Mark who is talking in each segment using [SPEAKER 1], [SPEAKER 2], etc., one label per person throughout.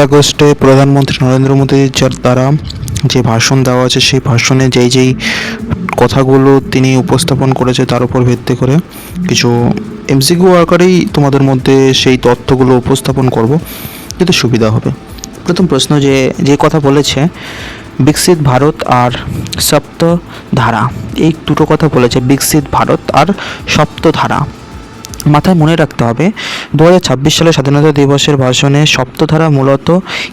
[SPEAKER 1] আগস্টে প্রধানমন্ত্রী নরেন্দ্র মোদীর দ্বারা যে ভাষণ দেওয়া আছে সেই ভাষণে যেই কথাগুলো তিনি উপস্থাপন করেছে তার উপর ভিত্তি করে কিছু এমসিকিউ আকারেই তোমাদের মধ্যে সেই তথ্যগুলো উপস্থাপন করব, যাতে সুবিধা হবে। প্রথম প্রশ্ন, যে কথা বলেছে বিকশিত ভারত আর সপ্তধারা, এই দুটো কথা বলেছে, বিকশিত ভারত আর সপ্তধারা। মাথায় মনে রাখতে হবে 2026 সালে স্বাধীনতা দিবসের ভাষণে সপ্তধারা মূলত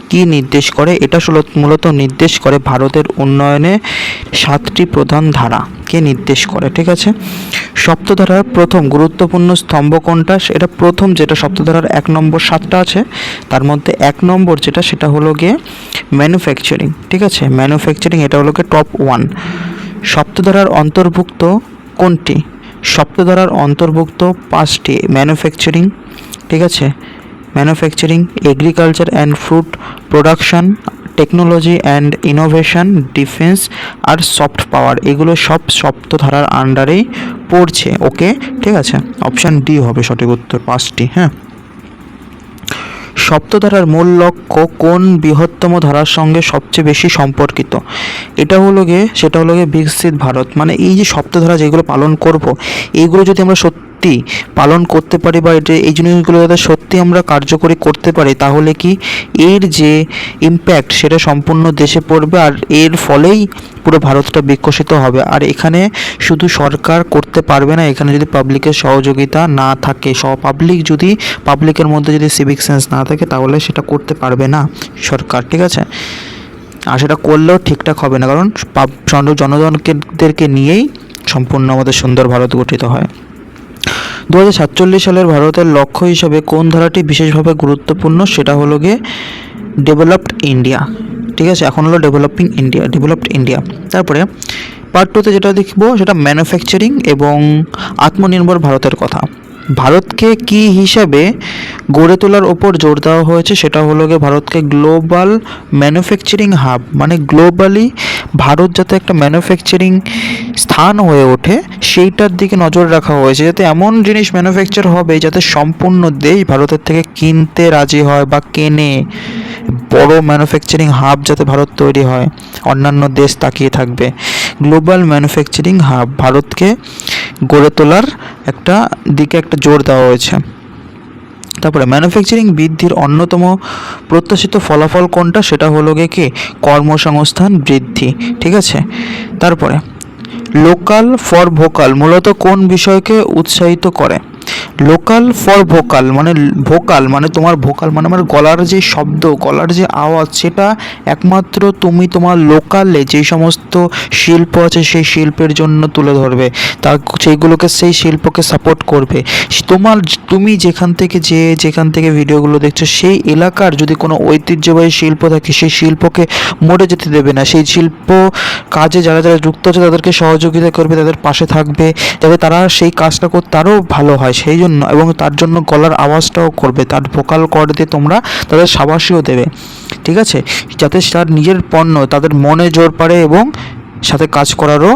[SPEAKER 1] কি নির্দেশ করে? এটা মূলত নির্দেশ করে ভারতের উন্নয়নে 7টি প্রধান ধারাকে নির্দেশ করে। ঠিক আছে, সপ্তধারার প্রথম গুরুত্বপূর্ণ স্তম্ভ কোনটা? এটা প্রথম যেটা সপ্তধারার 1 নম্বর 7টা আছে, তার মধ্যে 1 নম্বর যেটা সেটা হলো গিয়ে ম্যানুফ্যাকচারিং। ঠিক আছে, ম্যানুফ্যাকচারিং এটা হলো গিয়ে টপ 1। সপ্তধারার অন্তর্ভুক্ত কোনটি? সপ্তধারার অন্তর্ভুক্ত 5টি। ম্যানুফ্যাকচারিং, ঠিক আছে, manufacturing, agriculture and fruit production, technology and innovation, defence আর সফট পাওয়ার, এগুলো সব সপ্তধারার আন্ডারেই পড়ছে। ওকে, ঠিক আছে, অপশান ডি হবে সঠিক উত্তর, 5টি। হ্যাঁ, সপ্তধারার মূল লক্ষ্য কোন বৃহত্তম ধারার সঙ্গে সবচেয়ে বেশি সম্পর্কিত? সেটা হলো গিয়ে বিকশিত ভারত। মানে এই যে সপ্তধারা যেগুলো পালন করব, এইগুলো যদি আমরা সত্যি পালন করতে পারি বা এই জিনিসগুলো যাতে সত্যি আমরা কার্যকরী করতে পারি, তাহলে কি এর যে ইম্প্যাক্ট সেটা সম্পূর্ণ দেশে পড়বে, আর এর ফলেই পুরো ভারতটা বিকশিত হবে। আর এখানে শুধু সরকার করতে পারবে না, এখানে যদি পাবলিকের সহযোগিতা না থাকে, পাবলিকের মধ্যে যদি সিভিক সেন্স না থাকে, তাহলে সেটা করতে পারবে না সরকার। ঠিক আছে, আর সেটা করলেও ঠিকঠাক হবে না, কারণ জনগণদেরকে নিয়েই সম্পূর্ণ আমাদের সুন্দর ভারত গঠিত হয়। 2047 সালের ভারতের লক্ষ্য হিসাবে কোন ধারাটি বিশেষভাবে গুরুত্বপূর্ণ? সেটা হলো গিয়ে ডেভেলপড ইন্ডিয়া। ঠিক আছে, এখন হলো ডেভেলপড ইন্ডিয়া। তারপরে পার্ট 2তে যেটা দেখবো সেটা ম্যানুফ্যাকচারিং এবং আত্মনির্ভর ভারতের কথা। ভারতকে কি হিসাবে গড়ে তোলার ওপর জোর দেওয়া হয়েছে? সেটা হলো গিয়ে ভারতকে গ্লোবাল ম্যানুফ্যাকচারিং হাব, মানে গ্লোবালি ভারত যাতে একটা ম্যানুফ্যাকচারিং স্থান হয়ে ওঠে সেইটার দিকে নজর রাখা হয়েছে, যাতে এমন জিনিস ম্যানুফ্যাকচার হবে যাতে সম্পূর্ণ দেশ ভারতের থেকে কিনতে রাজি হয় বা কেনে। বড় ম্যানুফ্যাকচারিং হাব যাতে ভারত তৈরি হয়, অন্যান্য দেশ তাকিয়ে থাকবে। গ্লোবাল ম্যানুফ্যাকচারিং হাব ভারতকে গড়ে তোলার একটা জোর দেওয়া হয়েছে। তারপরে ম্যানুফ্যাকচারিং বৃদ্ধির অন্যতম প্রত্যাশিত ফলাফল কোনটা? সেটা হলো গিয়ে কি কর্মসংস্থান বৃদ্ধি। ঠিক আছে, তারপরে লোকাল ফর ভোকাল মূলত কোন বিষয়কে উৎসাহিত করে? লোকাল ফর ভোকাল মানে তোমার ভোকাল মানে আমার গলার যে শব্দ, গলার যে আওয়াজ, সেটা একমাত্র তুমি তোমার লোকালে যে সমস্ত শিল্প আছে সেই শিল্পের জন্য তুলে ধরবে, সেই শিল্পকে সাপোর্ট করবে। তুমি যেখান থেকে ভিডিওগুলো দেখছো, সেই এলাকার যদি কোনো ঐতিহ্যবাহী শিল্প থাকে, সেই শিল্পকে মরে যেতে দেবে না। সেই শিল্প কাজে যারা যুক্ত আছে তাদেরকে সহযোগিতা করবে, তাদের পাশে থাকবে, যাতে তারা সেই কাজটা করতে আরও ভালো হয় সেই জন্য, এবং তার জন্য গলার আওয়াজটাও করবে, তার ভোকাল কর্ড দিয়ে তোমরা তাদের সাবাসীও দেবে। ঠিক আছে, যাতে তার নিজের পণ্য তাদের মনে জোর পারে এবং সাথে কাজ করারও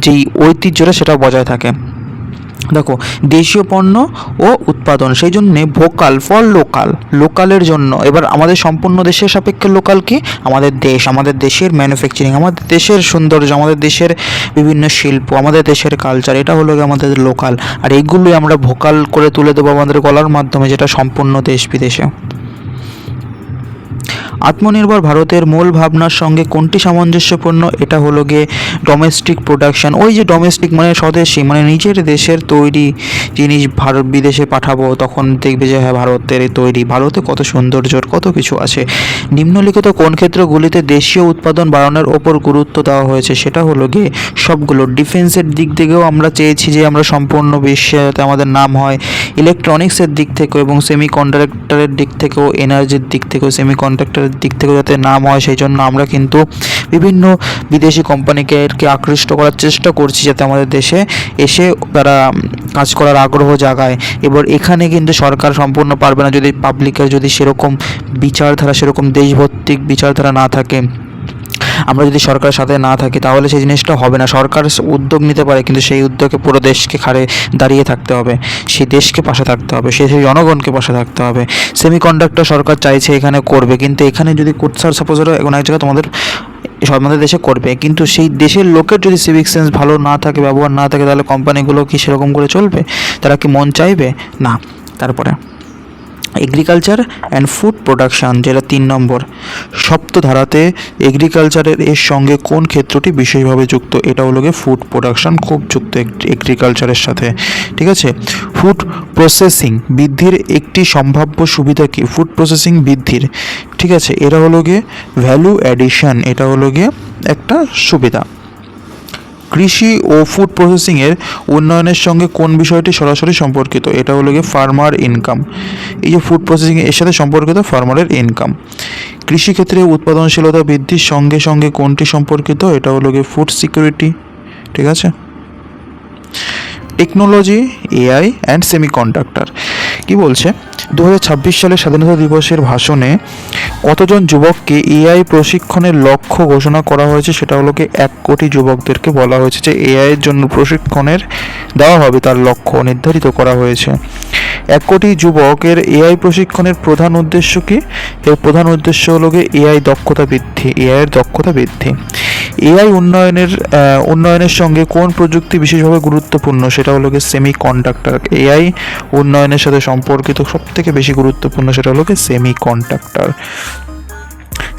[SPEAKER 1] যেই ঐতিহ্যটা সেটা বজায় থাকে। দেখো, দেশীয় পণ্য ও উৎপাদন, সেই জন্যে ভোকাল ফর লোকালের জন্য। এবার আমাদের সম্পূর্ণ দেশের সাপেক্ষে লোকাল কি? আমাদের দেশের ম্যানুফ্যাকচারিং, আমাদের দেশের সৌন্দর্য, আমাদের দেশের বিভিন্ন শিল্প, আমাদের দেশের কালচার, এটা হলো আমাদের লোকাল। আর এইগুলোই আমরা ভোকাল করে তুলে দেবো আমাদের গলার মাধ্যমে, যেটা সম্পূর্ণ দেশ বিদেশে। আত্মনির্ভর ভারতের মূল ভাবনার সঙ্গে কোনটি সামঞ্জস্যপূর্ণ? এটা হলো গিয়ে ডোমেস্টিক প্রোডাকশন। ওই যে ডোমেস্টিক মানে স্বদেশী, মানে নিজের দেশের তৈরি জিনিস ভারত বিদেশে পাঠাবো, তখন দেখবে যে হ্যাঁ ভারতের তৈরি, ভারতে কত সৌন্দর্যর কত কিছু আছে। নিম্নলিখিত কোন ক্ষেত্রগুলিতে দেশীয় উৎপাদন বাড়ানোর ওপর গুরুত্ব দেওয়া হয়েছে? সেটা হলো গিয়ে সবগুলো। ডিফেন্সের দিক থেকেও আমরা চেয়েছি যে আমরা সম্পূর্ণ বিশ্বে যাতে আমাদের নাম হয়, ইলেকট্রনিক্সের দিক থেকেও এবং সেমিকন্ডাক্টরের দিক থেকেও, এনার্জির দিক থেকেও, সেমিকন্ডাক্টরের দিক থেকে যাতে নাম হয়, সেই জন্য আমরা কিন্তু বিভিন্ন বিদেশি কোম্পানিকে আকৃষ্ট করার চেষ্টা করছি, যাতে আমাদের দেশে এসে তারা কাজ করার আগ্রহ জাগায়। এবার এখানে কিন্তু সরকার সম্পূর্ণ পারবে না যদি পাবলিকের যদি সেরকম বিচারধারা, সেরকম দেশভিত্তিক বিচারধারা না থাকে। আমরা যদি সরকারের সাথে না থাকি তাহলে সেই জিনিসটা হবে না। সরকার উদ্যোগ নিতে পারে, কিন্তু সেই উদ্যোগে পুরো দেশকে দাঁড়িয়ে থাকতে হবে, সেই দেশকে পাশে থাকতে হবে, সেই জনগণকে পাশে থাকতে হবে। সেমিকন্ডাক্টর সরকার চাইছে এখানে করবে, কিন্তু এখানে যদি স্যার সাপোজ এখন এক জায়গায় আমাদের দেশে করবে, কিন্তু সেই দেশের লোকের যদি সিভিক সেন্স ভালো না থাকে, ব্যবহার না থাকে, তাহলে কোম্পানিগুলো কি সেরকম করে চলবে? তারা কি মন চাইবে? না। তারপরে এগ্রিকালচার অ্যান্ড ফুড প্রোডাকশান, যেটা 3 নম্বর। সপ্ত ধারাতে এগ্রিকালচারের এর সঙ্গে কোন ক্ষেত্রটি বিশেষভাবে যুক্ত? এটা হলো গিয়ে ফুড প্রোডাকশান, খুব যুক্ত এগ্রিকালচারের সাথে। ঠিক আছে। ফুড প্রসেসিং বৃদ্ধির একটি সম্ভাব্য সুবিধা কি? ফুড প্রসেসিং বৃদ্ধির, ঠিক আছে, এটা হলো গিয়ে ভ্যালু অ্যাডিশন, এটা হলো গিয়ে একটা সুবিধা। কৃষি ও ফুড প্রসেসিংয়ের উন্নয়নের সঙ্গে কোন বিষয়টি সরাসরি সম্পর্কিত? এটা হলো গিয়ে ফার্মার ইনকাম। এই যে ফুড প্রসেসিং এর সাথে সম্পর্কিত ফার্মারের ইনকাম। কৃষিক্ষেত্রে উৎপাদনশীলতা বৃদ্ধির সঙ্গে সঙ্গে কোনটি সম্পর্কিত? এটা হলো গিয়ে ফুড সিকিউরিটি। ঠিক আছে। টেকনোলজি, এআই অ্যান্ড সেমিকন্ডাক্টর কি বলছে? 2026 সালের স্বাধীনতা দিবসের ভাষণে কতজন যুবককে এআই প্রশিক্ষণের লক্ষ্য ঘোষণা করা হয়েছে? সেটা হলো কি 1 কোটি যুবকদেরকে বলা হয়েছে যে এআইয়ের জন্য প্রশিক্ষণের দেওয়া হবে, তার লক্ষ্য নির্ধারিত করা হয়েছে। 1 কোটি যুবকের এআই প্রশিক্ষণের প্রধান উদ্দেশ্য কি? এর প্রধান উদ্দেশ্য হলো গিয়ে এআইয়ের দক্ষতা বৃদ্ধি। এআই উন্নয়নের সঙ্গে কোন প্রযুক্তি বিশেষভাবে গুরুত্বপূর্ণ? সেটা হলো গিয়ে সেমিকন্ডাক্টর। এআই উন্নয়নের সাথে সম্পর্কিত সবথেকে বেশি গুরুত্বপূর্ণ সেটা হলো গিয়ে সেমিকন্ডাক্টর।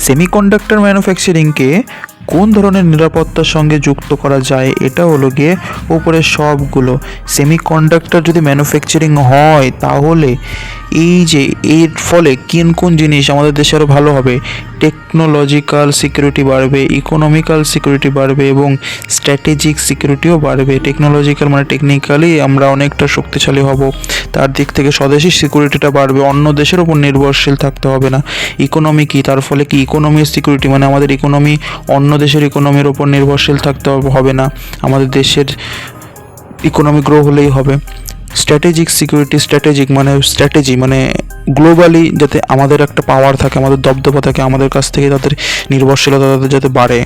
[SPEAKER 1] সেমিকন্ডাক্টর ম্যানুফ্যাকচারিংকে কোন ধরনের নিরাপত্তার সঙ্গে যুক্ত করা যায়? এটা হলো গিয়ে উপরের সবগুলো। সেমিকন্ডাক্টর যদি ম্যানুফ্যাকচারিং হয় তাহলে এই যে এর ফলে কোন জিনিস আমাদের দেশে আরও ভালো হবে? টেকনোলজিক্যাল সিকিউরিটি বাড়বে, ইকোনমিক্যাল সিকিউরিটি বাড়বে এবং স্ট্র্যাটেজিক সিকিউরিটিও বাড়বে। টেকনোলজিক্যাল মানে টেকনিক্যালি আমরা অনেকটা শক্তিশালী হব, তার দিক থেকে স্বদেশি সিকিউরিটিটা বাড়বে, অন্য দেশের ওপর নির্ভরশীল থাকতে হবে না। ইকোনমি কি? তার ফলে কি ইকোনমির সিকিউরিটি, মানে আমাদের ইকোনমি অন্য দেশের ইকোনমির ওপর নির্ভরশীল থাকতে হবে না, আমাদের দেশের ইকোনমি গ্রো হলেই হবে। স্ট্র্যাটেজিক সিকিউরিটি, স্ট্র্যাটেজি মানে গ্লোবালি যাতে আমাদের একটা পাওয়ার থাকে, আমাদের দবদবা থাকে, আমাদের কাছ থেকে তাদের নির্ভরশীলতা যাতে বাড়ে,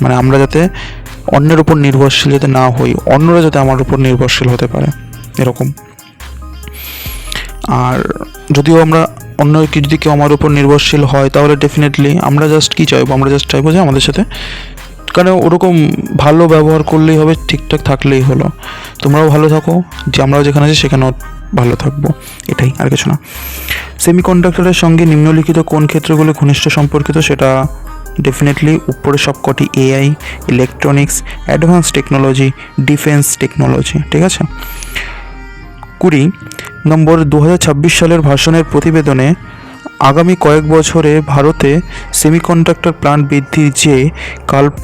[SPEAKER 1] মানে আমরা যাতে অন্যের উপর নির্ভরশীল যাতে না হই, অন্যরা যাতে আমার উপর নির্ভরশীল হতে পারে, এরকম। আর যদিও আমরা অন্য যদি কেউ আমার উপর নির্ভরশীল হয় তাহলে ডেফিনেটলি আমরা জাস্ট কী চাইবো? আমরা জাস্ট চাইবো যে আমাদের সাথে, কারণ ওরকম ভালো ব্যবহার করলেই হবে, ঠিকঠাক থাকলেই হলো। তোমরাও ভালো থাকো, যে আমরাও যেখানে আছি সেখানেও ভালো থাকবো, এটাই, আর কিছু না। সেমিকন্ডাক্টরের সঙ্গে নিম্নলিখিত কোন ক্ষেত্রগুলো ঘনিষ্ঠ সম্পর্কিত? সেটা ডেফিনেটলি উপরে সবকটি: AI, electronics, advance technology, defence technology. ঠিক আছে। 20 নম্বর, 2026 সালের ভাষণের প্রতিবেদনে আগামী কয়েক বছরে ভারতে সেমিকন্ডাক্টর প্ল্যান্ট বৃদ্ধির যে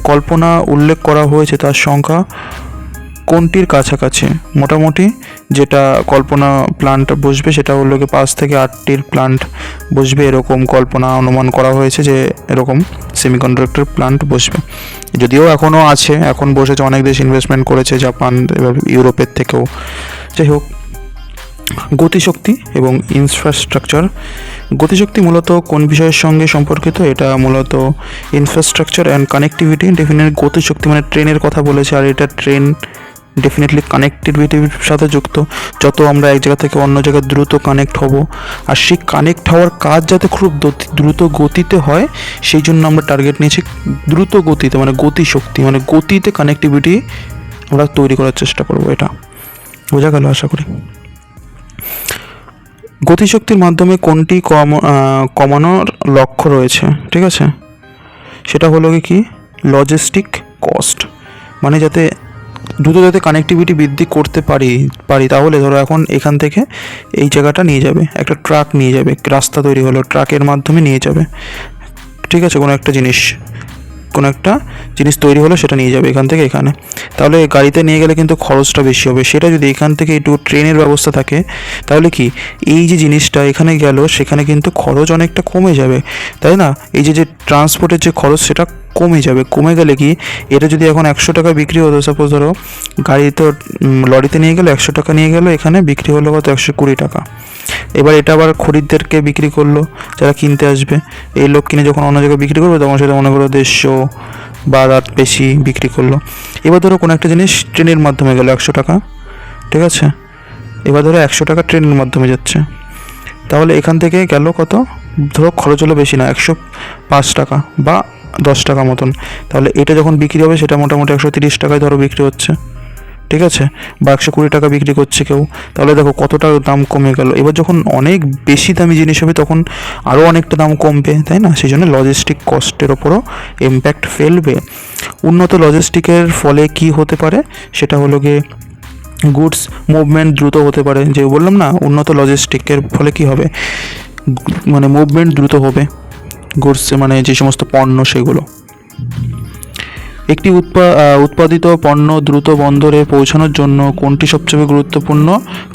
[SPEAKER 1] কল্পনা উল্লেখ করা হয়েছে তার সংখ্যা কোনটির কাছাকাছি? মোটামুটি যেটা কল্পনা প্ল্যান্ট বসবে সেটা হলো কি 5 থেকে 8টির প্ল্যান্ট বসবে, এরকম কল্পনা অনুমান করা হয়েছে যে এরকম সেমিকন্ডাক্টর প্ল্যান্ট বসবে। যদিও এখনও আছে, এখন বসেছে, অনেক দেশ ইনভেস্টমেন্ট করেছে, জাপান, ইউরোপের থেকেও। যাই হোক, গতিশক্তি এবং ইনফ্রাস্ট্রাকচার। গতিশক্তি মূলত কোন বিষয়ের সঙ্গে সম্পর্কিত? এটা মূলত ইনফ্রাস্ট্রাকচার অ্যান্ড কানেক্টিভিটি। ডেফিনেটলি গতিশক্তি মানে ট্রেনের কথা বলেছে, আর এটা ট্রেন ডেফিনেটলি কানেক্টিভিটির সাথে যুক্ত। যত আমরা এক জায়গা থেকে অন্য জায়গায় দ্রুত কানেক্ট হব, আর সেই কানেক্ট হওয়ার কাজ যাতে খুব দ্রুত গতিতে হয়, সেই জন্য আমরা টার্গেট নিয়েছি দ্রুত গতিতে, মানে গতিশক্তি মানে গতিতে কানেক্টিভিটি আমরা তৈরি করার চেষ্টা করব। এটা বোঝা গেল আশা করি। গতিশক্তির মাধ্যমে কোনটি কমানোর লক্ষ্য রয়েছে? ঠিক আছে, সেটা হলো কি লজিস্টিক কস্ট, মানে যাতে দ্রুত যাতে কানেক্টিভিটি বৃদ্ধি করতে পারি তাহলে ধরো এখন এখান থেকে এই জায়গাটা নিয়ে যাবে, একটা ট্রাক নিয়ে যাবে, রাস্তা তৈরি হলো, ট্রাকের মাধ্যমে নিয়ে যাবে। ঠিক আছে, কোনো একটা জিনিস তৈরি হলো, সেটা নিয়ে যাবে এখান থেকে এখানে। তাহলে গাড়িতে নিয়ে গেলে কিন্তু খরচটা বেশি হবে, সেটা যদি এখান থেকে একটু ট্রেনের ব্যবস্থা থাকে তাহলে কি এই যে জিনিসটা এখানে গেল সেখানে কিন্তু খরচ অনেকটা কমে যাবে, তাই না? এই যে ট্রান্সপোর্টের যে খরচ সেটা কমে যাবে। কমে গেলে কি, এটা যদি এখন 100 টাকা বিক্রি হতো, সাপোজ ধরো গাড়িতে লরিতে নিয়ে গেলো 100 টাকা নিয়ে গেলো, এখানে বিক্রি হলো কত? 120 টাকা। এবার এটা আবার খরিদ্দারকে বিক্রি করলো, যারা কিনতে আসবে, এই লোক কিনে যখন অন্য জায়গায় বিক্রি করবে তখন সেটা মনে করো 150 বা রাত বেশি বিক্রি করলো। এবার ধরো কোনো একটা জিনিস ট্রেনের মাধ্যমে গেলো 100 টাকা, ঠিক আছে, এবার ধরো 100 টাকা ট্রেনের মাধ্যমে যাচ্ছে, তাহলে এখান থেকে গেল কত, ধরো খরচ হলো বেশি না 105 টাকা বা 10 টাকা মতন, তাহলে এটা যখন বিক্রি হবে সেটা মোটামুটি 130 টাকায় ধরো বিক্রি হচ্ছে, ঠিক আছে, বা 120 টাকা বিক্রি করছে কেউ, তাহলে দেখো কতটা দাম কমে গেল। এবার যখন অনেক বেশি দামি জিনিস হবে তখন আরও অনেকটা দাম কমবে, তাই না? সেই জন্য লজিস্টিক কস্টের ওপরও ইম্প্যাক্ট ফেলবে। উন্নত লজিস্টিকের ফলে কি হতে পারে, সেটা হলো গিয়ে গুডস মুভমেন্ট দ্রুত হতে পারে। যে বললাম না, উন্নত লজিস্টিকের ফলে কি হবে, মানে মুভমেন্ট দ্রুত হবে গুডস, মানে যে সমস্ত পণ্য সেগুলো। একটি উৎপাদিত পণ্য দ্রুত বন্দরে পৌঁছানোর জন্য কোনটি সবচেয়ে গুরুত্বপূর্ণ?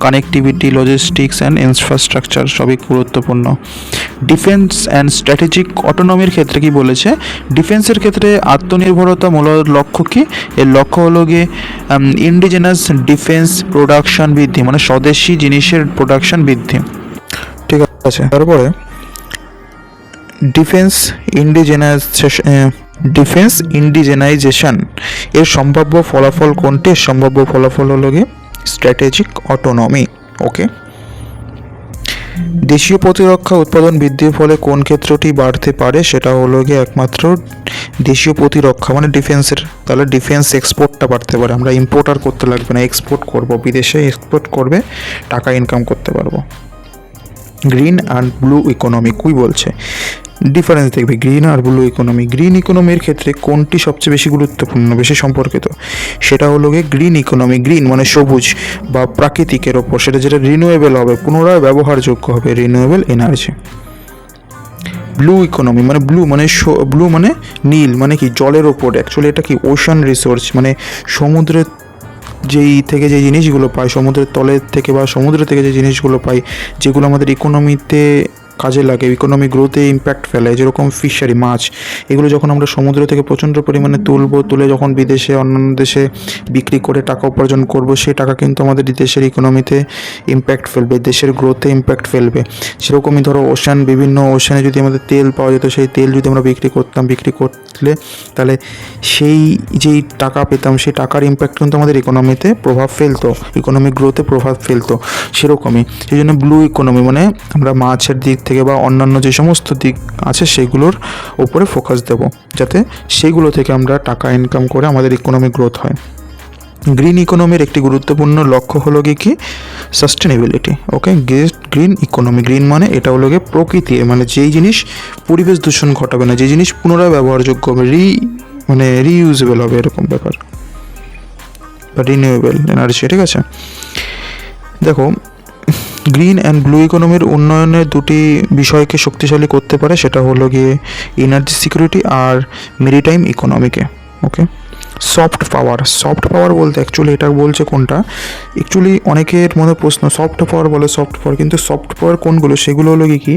[SPEAKER 1] কানেক্টিভিটি, লজিস্টিক্স অ্যান্ড ইনফ্রাস্ট্রাকচার সবই গুরুত্বপূর্ণ। ডিফেন্স অ্যান্ড স্ট্র্যাটেজিক অটোনমির ক্ষেত্রে কি বলেছে, ডিফেন্সের ক্ষেত্রে আত্মনির্ভরতা মূল লক্ষ্য কি? এর লক্ষ্য হলো গিয়ে ইন্ডিজেনাস ডিফেন্স প্রোডাকশন বৃদ্ধি, মানে স্বদেশি জিনিসের প্রোডাকশন বৃদ্ধি, ঠিক আছে। তারপরে ডিফেন্স ইন্ডিজেনাইজেশন এর সম্ভাব্য ফলাফল কোনটি? সম্ভাব্য ফলাফল হলো গিয়ে স্ট্র্যাটেজিক অটোনমি। ওকে, দেশীয় প্রতিরক্ষা উৎপাদন বৃদ্ধির ফলে কোন ক্ষেত্রটি বাড়তে পারে? সেটা হলো গিয়ে একমাত্র দেশীয় প্রতিরক্ষা, মানে ডিফেন্সের। তাহলে ডিফেন্স এক্সপোর্টটা বাড়তে পারে, আমরা ইম্পোর্ট আর করতে লাগবে না, এক্সপোর্ট করব, বিদেশে এক্সপোর্ট করবে, টাকা ইনকাম করতে পারবো। গ্রিন অ্যান্ড ব্লু ইকোনমি কী বলছে, ডিফারেন্স দেখবে গ্রিন আর ব্লু ইকোনমি। গ্রিন ইকোনমির ক্ষেত্রে কোনটি সবচেয়ে বেশি গুরুত্বপূর্ণ, বেশি সম্পর্কিত? সেটা হলো গিয়ে গ্রিন ইকোনমি। গ্রিন মানে সবুজ বা প্রাকৃতিকের ওপর, সেটা যেটা রিনিউয়েবল হবে, পুনরায় ব্যবহারযোগ্য হবে, রিনিউয়েবল এনার্জি। ব্লু ইকোনমি মানে ব্লু মানে নীল, মানে কি জলের ওপর, অ্যাকচুয়ালি এটা কি ওশান রিসোর্স, মানে সমুদ্রের থেকে যে জিনিসগুলো পাই, সমুদ্রের তলের থেকে বা সমুদ্র থেকে যে জিনিসগুলো পাই, যেগুলো আমাদের ইকোনমিতে কাজে লাগে, ইকোনমি গ্রোথে ইম্প্যাক্ট ফেলে, যেরকম ফিশারি, মাছ, এগুলো যখন আমরা সমুদ্র থেকে প্রচণ্ড পরিমাণে তুলে যখন বিদেশে অন্যান্য দেশে বিক্রি করে টাকা উপার্জন করব, সেই টাকা কিন্তু আমাদের দেশের ইকোনমিতে ইম্প্যাক্ট ফেলবে, দেশের গ্রোথে ইম্প্যাক্ট ফেলবে। সেরকমই ধরো বিভিন্ন ওশানে যদি আমাদের তেল পাওয়া যেত, সেই তেল যদি আমরা বিক্রি করলে তাহলে সেই যেই টাকা পেতাম, সেই টাকার ইম্প্যাক্ট কিন্তু আমাদের ইকোনমিতে প্রভাব ফেলতো, ইকোনমিক গ্রোথে প্রভাব ফেলতো। সেরকমই সেই জন্য ব্লু ইকোনমি মানে আমরা মাছের দিক থেকে বা অন্যান্য যে সমস্ত দিক আছে সেগুলোর ওপরে ফোকাস দেব, যাতে সেগুলো থেকে আমরা টাকা ইনকাম করে আমাদের ইকোনমিক গ্রোথ হয়। গ্রিন ইকোনমির একটি গুরুত্বপূর্ণ লক্ষ্য হলো কি সাস্টেনেবিলিটি। ওকে, গ্রিন ইকোনমি, গ্রিন মানে এটা হলো গিয়ে প্রকৃতি, মানে যেই জিনিস পরিবেশ দূষণ ঘটাবে না, যে জিনিস পুনরায় ব্যবহারযোগ্য হবে, রিইউজেবল হবে, এরকম ব্যাপার, বা রিনিউয়েবল এনার্জি, ঠিক আছে। দেখো, গ্রিন অ্যান্ড ব্লু ইকোনমির উন্নয়নের দুটি বিষয়কে শক্তিশালী করতে পারে, সেটা হলো গিয়ে এনার্জি সিকিউরিটি আর মেরিটাইম ইকোনমিকে। ওকে, সফট পাওয়ার বলতে অ্যাকচুয়ালি এটা বলছে কোনটা, অ্যাকচুয়ালি অনেকের মনে প্রশ্ন, সফট পাওয়ার বলে, সফট পাওয়ার, কিন্তু সফট পাওয়ার কোনগুলো? সেগুলো হলো কি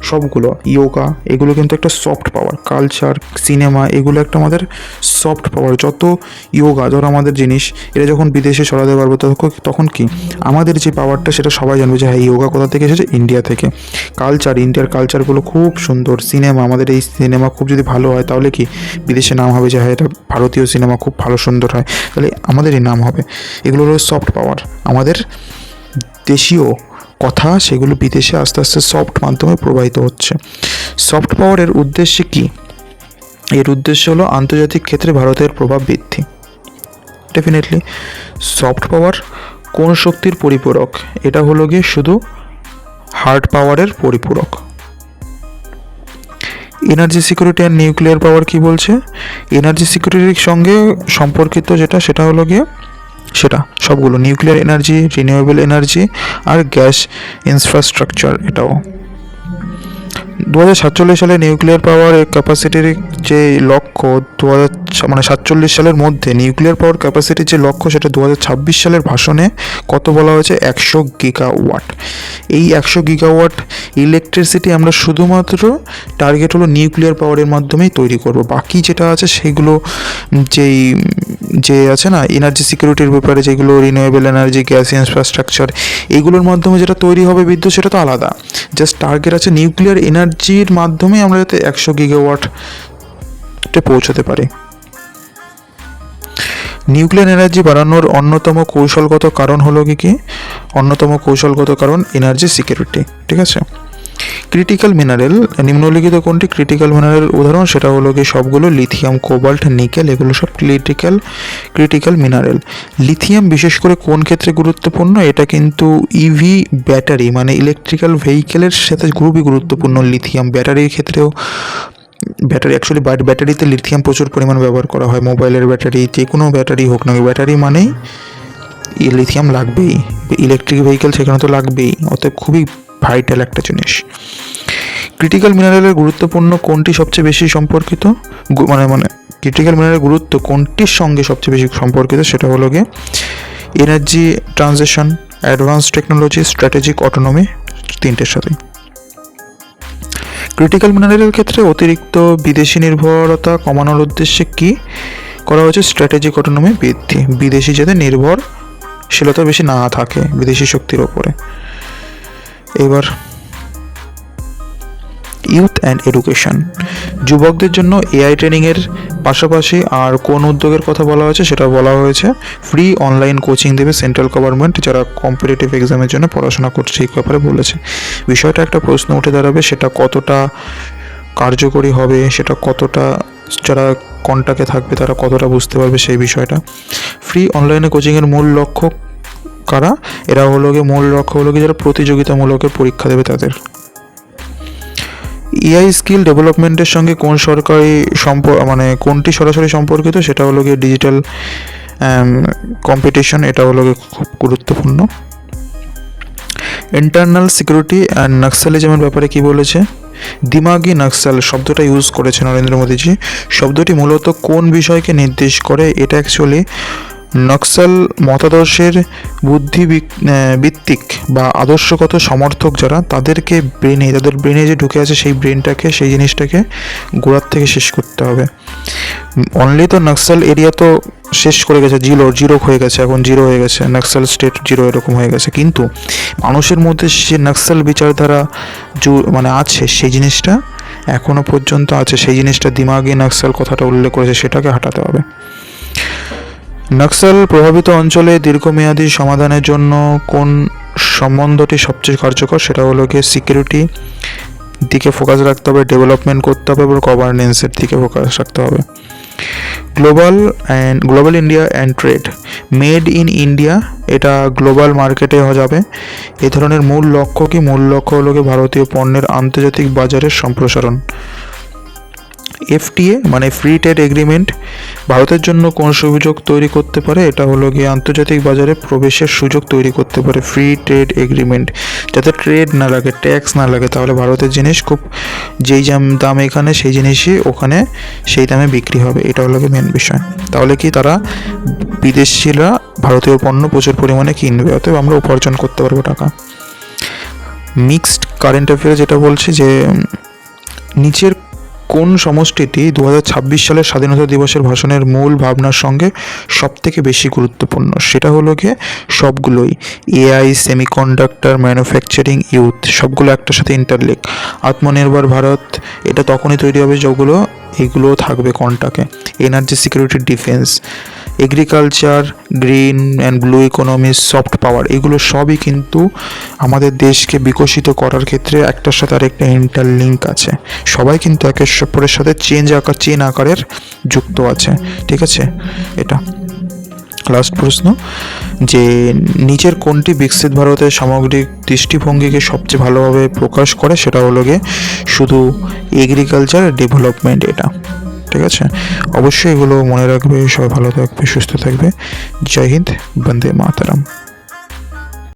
[SPEAKER 1] সবগুলো, যোগা, এগুলো কিন্তু একটা সফট পাওয়ার, কালচার, সিনেমা, এগুলো একটা আমাদের সফট পাওয়ার। যত যোগা ধরো আমাদের জিনিস, এটা যখন বিদেশে ছড়াতে পারবো তখন কি আমাদের যে পাওয়ারটা সেটা সবাই জানবে যে হ্যাঁ, যোগা কোথা থেকে এসেছে, ইন্ডিয়া থেকে। কালচার, ইন্ডিয়ার কালচারগুলো খুব সুন্দর। সিনেমা, আমাদের এই সিনেমা খুব যদি ভালো হয় তাহলে কি বিদেশে নাম হবে যে হ্যাঁ, এটা ভারতীয় সিনেমা খুব ভালো সুন্দর হয়, তাহলে আমাদেরই নাম হবে। এগুলো হলো সফট পাওয়ার, আমাদের দেশীয় কথা সেগুলো বিদেশে আস্তে আস্তে সফট মাধ্যমে প্রবাহিত হচ্ছে। সফট পাওয়ারের উদ্দেশ্য কি? এর উদ্দেশ্য হলো আন্তর্জাতিক ক্ষেত্রে ভারতের প্রভাব বৃদ্ধি। ডেফিনেটলি সফট পাওয়ার কোন শক্তির পরিপূরক? এটা হলো গিয়ে শুধু হার্ড পাওয়ারের পরিপূরক। Energy security and nuclear power কি বলছে? এনার্জি সিকিউরিটির সঙ্গে সম্পর্কিত সেটা হলো গিয়ে সেটা সবগুলো, নিউক্লিয়ার এনার্জি, রিনিউয়েবল এনার্জি আর গ্যাস ইনফ্রাস্ট্রাকচার। এটাও 2047 সালে নিউক্লিয়ার পাওয়ার ক্যাপাসিটির যে লক্ষ্য 47 সালের মধ্যে নিউক্লিয়ার পাওয়ার ক্যাপাসিটির যে লক্ষ্য, সেটা 2026 সালের ভাষণে কত বলা হয়েছে? 100 গিগাওয়াট। এই 100 গিগাওয়াট ইলেকট্রিসিটি আমরা শুধুমাত্র টার্গেট হলো নিউক্লিয়ার পাওয়ারের মাধ্যমেই তৈরি করব। বাকি যেটা আছে সেগুলো যে আছে না এনার্জি সিকিউরিটির ব্যাপারে, যেগুলো রিনিউয়েবল এনার্জি, গ্যাস ইনফ্রাস্ট্রাকচার, এইগুলোর মাধ্যমে যেটা তৈরি হবে বিদ্যুৎ, সেটা তো আলাদা। জাস্ট টার্গেট আছে নিউক্লিয়ার এনার্জির মাধ্যমে আমরা যাতে 100 গিগাওয়াটে পৌঁছতে পারি। নিউক্লিয়ার এনার্জি বাড়ানোর অন্যতম কৌশলগত কারণ হলো কি অন্যতম কৌশলগত কারণ এনার্জি সিকিউরিটি, ঠিক আছে। ক্রিটিক্যাল মিনারেল, নিম্নলিখিত কোনটি ক্রিটিক্যাল মিনারেল উদাহরণ, সেটা হলো কি সবগুলো লিথিয়াম, কোবাল্ট, নিকেল, এগুলো সব ক্রিটিক্যাল মিনারেল। লিথিয়াম বিশেষ করে কোন ক্ষেত্রে গুরুত্বপূর্ণ, এটা কিন্তু ইভি ব্যাটারি মানে ইলেকট্রিক্যাল ভেহিকেলের সাথে খুবই গুরুত্বপূর্ণ। লিথিয়াম ব্যাটারির ক্ষেত্রেও, অ্যাকচুয়ালি ব্যাটারিতে লিথিয়াম প্রচুর পরিমাণ ব্যবহার করা হয়, মোবাইলের ব্যাটারি, যে কোনো ব্যাটারি হোক না, ব্যাটারি মানেই লিথিয়াম লাগবেই, ইলেকট্রিক ভেহিকেল সেখানে তো লাগবেই, অতএব খুবই ভাইটাল একটা জিনিস। ক্রিটিক্যাল মিনারেলের গুরুত্বপূর্ণ কোনটি সবচেয়ে বেশি সম্পর্কিত, মানে ক্রিটিক্যাল মিনারেলের গুরুত্ব কোনটির সঙ্গে সবচেয়ে বেশি সম্পর্কিত, সেটা হলো গিয়ে energy transition, advance technology, strategic autonomy, তিনটের সাথে। ক্রিটিক্যাল মিনারেলের ক্ষেত্রে অতিরিক্ত বিদেশি নির্ভরতা কমানোর উদ্দেশ্যে কি করা হয়েছে, স্ট্র্যাটেজিক অটোনমি বৃদ্ধি, বিদেশি যাতে নির্ভরশীলতা বেশি না থাকে বিদেশি শক্তির ওপরে। এবার ইউথ অ্যান্ড এডুকেশন, যুবকদের জন্য এআই ট্রেনিংয়ের পাশাপাশি আর কোন উদ্যোগের কথা বলা হয়েছে, সেটা বলা হয়েছে ফ্রি অনলাইন কোচিং দেবে সেন্ট্রাল গভর্নমেন্ট যারা কম্পিটিটিভ এক্সামের জন্য পড়াশোনা করছে, এই ব্যাপারে বলেছে। বিষয়টা একটা প্রশ্ন উঠে দাঁড়াবে, সেটা কতটা কার্যকরী হবে, সেটা কতটা যারা কন্টাক্টে থাকবে তারা কতটা বুঝতে পারবে সেই বিষয়টা। ফ্রি অনলাইনে কোচিংয়ের মূল লক্ষ্য কারা, এরা হলো গিয়ে মূল লক্ষ্য হলো গিয়ে যারা প্রতিযোগিতামূলক পরীক্ষা দেবে তাদের। এআই স্কিল ডেভেলপমেন্টের সঙ্গে কোন সরকারি কোনটি সরাসরি সম্পর্কিত, সেটা হলো গিয়ে ডিজিটাল কম্পিটিশন, এটা হলো গিয়ে খুব গুরুত্বপূর্ণ। ইন্টারনাল সিকিউরিটি অ্যান্ড নাক্সালিজমের ব্যাপারে কি বলেছে, দিমাগি নকশাল শব্দটা ইউজ করেছে নরেন্দ্র মোদীজি। শব্দটি মূলত কোন বিষয়কে নির্দেশ করে, এটা অ্যাকচুয়ালি নকশাল মতাদর্শের ভিত্তিক বা আদর্শগত সমর্থক যারা, তাদের ব্রেনে যে ঢুকে আছে সেই জিনিসটাকে গোড়ার থেকে শেষ করতে হবে। অনলি তো নকশাল এরিয়া তো শেষ করে গেছে, জিরো হয়ে গেছে, এখন জিরো হয়ে গেছে, নকশাল স্টেট জিরো এরকম হয়ে গেছে, কিন্তু মানুষের মধ্যে যে নকশাল বিচারধারা আছে সেই জিনিসটা এখনও পর্যন্ত আছে, সেই জিনিসটা দিমাগি নকশাল কথাটা উল্লেখ করেছে, সেটাকে হাঁটাতে হবে। নকশাল প্রভাবিত অঞ্চলে দীর্ঘমেয়াদী সমাধানের জন্য কোন সম্বন্ধটি সবচেয়ে কার্যকর, সেটা হলো গিয়ে সিকিউরিটি দিকে ফোকাস রাখতে হবে, ডেভেলপমেন্ট করতে হবে এবং গভর্নেন্সের দিকে ফোকাস রাখতে হবে। Global India and trade, made in India এটা গ্লোবাল মার্কেটে যাবে, এই ধরনের মূল লক্ষ্য কি, মূল লক্ষ্য হলো গিয়ে ভারতীয় পণ্যের আন্তর্জাতিক বাজারের সম্প্রসারণ। এফটিএ মানে ফ্রি ট্রেড এগ্রিমেন্ট ভারতের জন্য কোন সুযোগ তৈরি করতে পারে, এটা হলো গিয়ে আন্তর্জাতিক বাজারে প্রবেশের সুযোগ তৈরি করতে পারে ফ্রি ট্রেড এগ্রিমেন্ট, যাতে ট্রেড না লাগে, ট্যাক্স না লাগে, তাহলে ভারতের জিনিস খুব যেই দাম এখানে সেই জিনিসই ওখানে সেই দামে বিক্রি হবে, এটা হলো গিয়ে মেন বিষয়। তাহলে কি তারা বিদেশিরা ভারতীয় পণ্য প্রচুর পরিমাণে কিনবে, অতএব আমরা উপার্জন করতে পারবো টাকা। মিক্সড কারেন্ট অ্যাফেয়ার যেটা বলছে যে নিচের কোন সমষ্টিটি 2026 সালের স্বাধীনতা দিবসের ভাষণের মূল ভাবনার সঙ্গে সবথেকে বেশি গুরুত্বপূর্ণ, সেটা হলো গিয়ে সবগুলোই, এআই, সেমিকন্ডাক্টর, ম্যানুফ্যাকচারিং, ইউথ, সবগুলো একটার সাথে ইন্টারলিঙ্ক। আত্মনির্ভর ভারত এটা তখনই তৈরি হবে যতগুলো এগুলোও থাকবে কন্টাকে। Energy security, defence, agriculture, green and blue economy, soft power, এগুলো সবই কিন্তু আমাদের দেশকে বিকশিত করার ক্ষেত্রে একটার সাথে আরেকটা ইন্টারলিঙ্ক আছে, সবাই কিন্তু একের অপরের সাথে চেন আকারের যুক্ত আছে, ঠিক আছে। এটা লাস্ট প্রশ্ন, যে নিচের কোনটি বিকশিত ভারতের সামগ্রিক দৃষ্টিভঙ্গিকে সবচেয়ে ভালোভাবে প্রকাশ করে, সেটা হলো গিয়ে শুধু এগ্রিকালচার ডেভেলপমেন্ট, এটা ঠিক আছে। অবশ্যই এগুলো মনে রাখবে, সবাই ভালো থাকবে, সুস্থ থাকবে। জয় হিন্দ, বন্দে মাতরম।